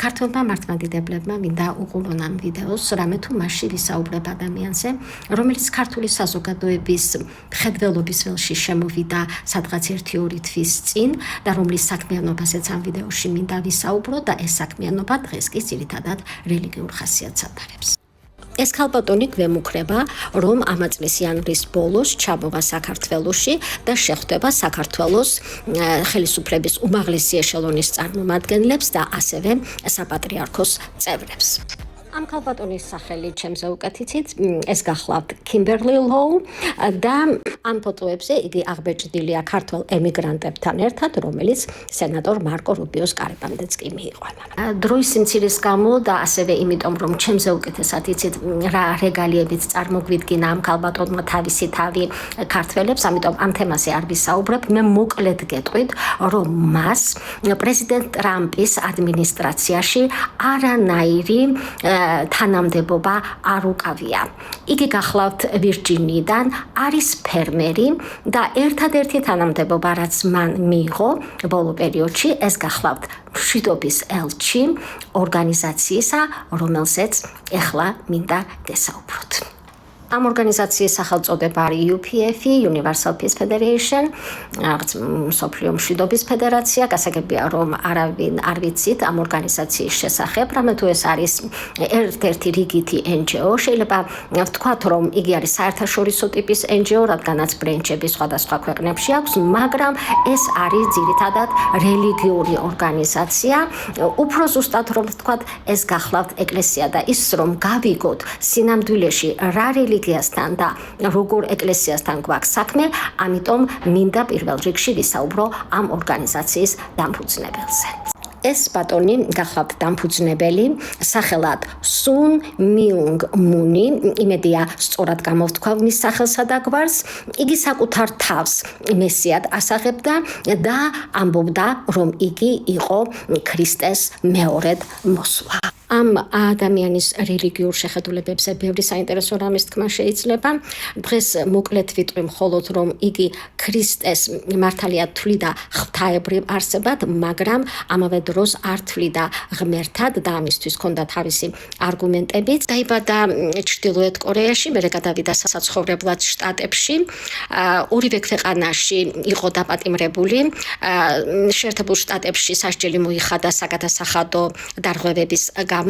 ქართველმა მართლმადიდებლებმა მინდა უყურონ ამ ვიდეოს, რამე თუ მასში ვისაუბრებ ადამიანზე, რომელიც ქართული საზოგადოების მხედველობის ველში შემოვიდა სადღაც 1-2 თვის წინ და რომლის საქმიანობასაც ამ ვიდეოში მინდა ვისაუბრო და ეს საქმიანობა დღეს კი ძირითადად რელიგიურ ხასიათს ატარებს. ეს ქალბატონი გვემუქრება, რომ ამა წლის იანვრის ბოლოს ჩამოვა საქართველოში და შეხვდება საქართველოს ხელისუფლების უმაღლესი ეშელონის წარმომადგენლებს და ასევე საპატრიარქოს წევრებს. ამ ქალბატონის სახელი ჩემზე უკეთიცით, ეს გახლავთ Kimberly Law და ამ ფოტოებზე იგი აღბეჭდილია ქართველ ემიგრანტებთან ერთად, რომელიც სენატორ მარკო რუბიოს კარებამდეც კი მიიყვანა. დროის სიმცირის გამო და ასევე იმიტომ, რომ ჩემზე უკეთესად იცით რა რეგალიებით წარმოგვიდგინა ამ ქალბატონმა თავისი თავი ქართველებს, ამიტომ ამ თემაზე არ ვისაუბრებ. მე მოკლედ გეტყვით, რომ მას პრეზიდენტ ტრამპის ადმინისტრაციაში არანაირი თანამდებობა არ უკავია. იგი გახლავთ ვირჯინიიდან, არის ფერმერი და ერთადერთი თანამდებობა, რაც მან მიიღო ბოლო პერიოდში, ეს გახლავთ მშვიდობის ელჩი ორგანიზაციისა, რომელზეც ეხლა მინდა გესაუბროთ. ამ ორგანიზაციის სახელწოდება არის UPF, Universal Peace Federation, მსოფლიო მშვიდობის ფედერაცია. გასაგებია, რომ არავინ არ ვიცით ამ ორგანიზაციის შესახებ, რამე თუ ეს არის ერთ-ერთი რიგითი NGO, შეიძლება ვთქვათ, რომ იგი არის საერთაშორისო ტიპის NGO, რადგანაც ბრენჩები სხვადასხვა ქვეყნებში აქვს, მაგრამ ეს არის ძირითადად რელიგიური ორგანიზაცია. უფრო ზუსტად რომ ვთქვათ, ეს გახლავთ ეკლესია და ის რომ გავიგოთ სინამდვილეში რა რელიგიასთან და როგორ ეკლესიასთან გვაქვს საქმე, ამიტომ მინდა პირველ რიგში ვისაუბრო ამ ორგანიზაციის დამფუძნებელზე. ეს ბატონი გახლავთ დამფუძნებელი, სახელად Sun Myung Moon, იმედია სწორად გამოვთქვა მის სახელსა და გვარს. იგი საკუთარ თავს მესიად ასაღებდა და ამბობდა, რომ იგი იყო ქრისტეს მეორედ მოსვლა. ამ ადამიანის რელიგიურ შეხედულებებზე ბევრი საინტერესო რამის თქმა შეიძლება. დღეს მოკლედ ვიტყვი მხოლოდ, რომ იგი ქრისტეს მართალია თვლიდა ღვთაებრივ არსებად, მაგრამ ამავე დროს არ თვლიდა ღმერთად და ამისთვის ჰქონდა თავისი არგუმენტებიც. დაიბადა ჩრდილოეთ კორეაში, მერე გადავიდა საცხოვრებლად შტატებში. ორივე ქვეყანაში იყო დაპატიმრებული. შეერთებულ შტატებში სასჯელი მოიხადა საგადასახადო დარღვევების გამო.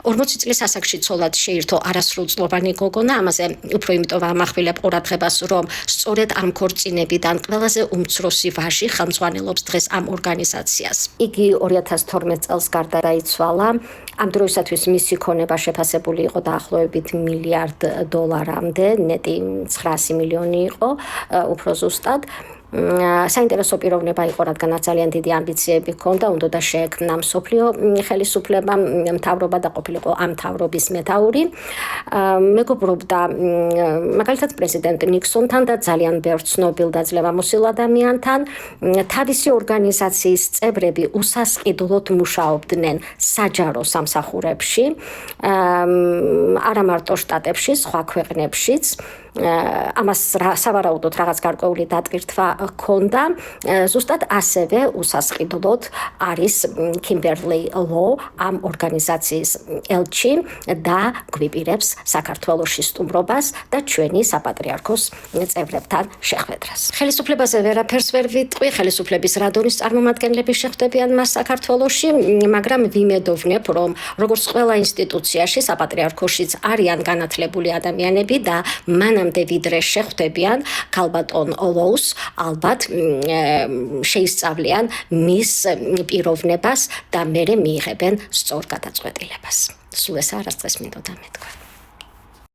40 წლის ასაკში ცოლად შეირთო არასრულწლოვანი გოგონა, ამაზე უფრო იმიტომ ვამახვილებ ყურადღებას, რომ სწორედ ამ ქორწინებიდან ყველაზე უმცროსი ვაჟი ხელმძღვანელობს დღეს ამ ორგანიზაციას. იგი 2012 წელს გარდაიცვალა. ამ დროისათვის მისი ქონება შეფასებული იყო დაახლოებით $1 მილიარდამდე, ნეტი 900 მილიონი იყო, უფრო ზუსტად. საინტერესო პიროვნება იყო, რადგანაც ძალიან დიდი ამბიციები ჰქონდა, უნდა შეექმნა მსოფლიო ხელისუფლება, მთავრობა და ყოფილიყო ამ მთავრობის მეთაური. მეგობრობდა მაგალითად პრეზიდენტ ნიქსონთან და ძალიან ბევრ ცნობილ და ძლევამოსილ ადამიანთან. თავისი ორგანიზაციის წევრები უსასყიდლოდ მუშაობდნენ საჯარო სამსახურებში, არა მარტო შტატებში, სხვა ქვეყნებშიც. ამას სავარაუდოდ რაღაც გარკვეული დატვირთვა ჰქონდა. ზუსტად ასევე უსასყიდლოდ არის Kimberly Law ამ ორგანიზაციის ელჩი და გვიპირებს საქართველოში სტუმრობას და ჩვენი საპატრიარქოს წევრებთან შეხვედრას. ხელისუფლებაზე ვერაფერს ვერ ვიტყვი, ხელისუფლების რა დონის წარმომადგენლები შეხვდებიან მას საქართველოში, მაგრამ ვიმედოვნებ, რომ როგორც ყველა ინსტიტუციაში, საპატრიარქოშიც არიან განათლებული ადამიანები და მანამდე ვიდრე შეხვდებიან ქალბატონ Laws, ალბათ შეისწავლიან მის პიროვნებას და მერე მიიღებენ სწორ გადაწყვეტილებას. სულ ეს არასდროს მინდოდა მეთქვა.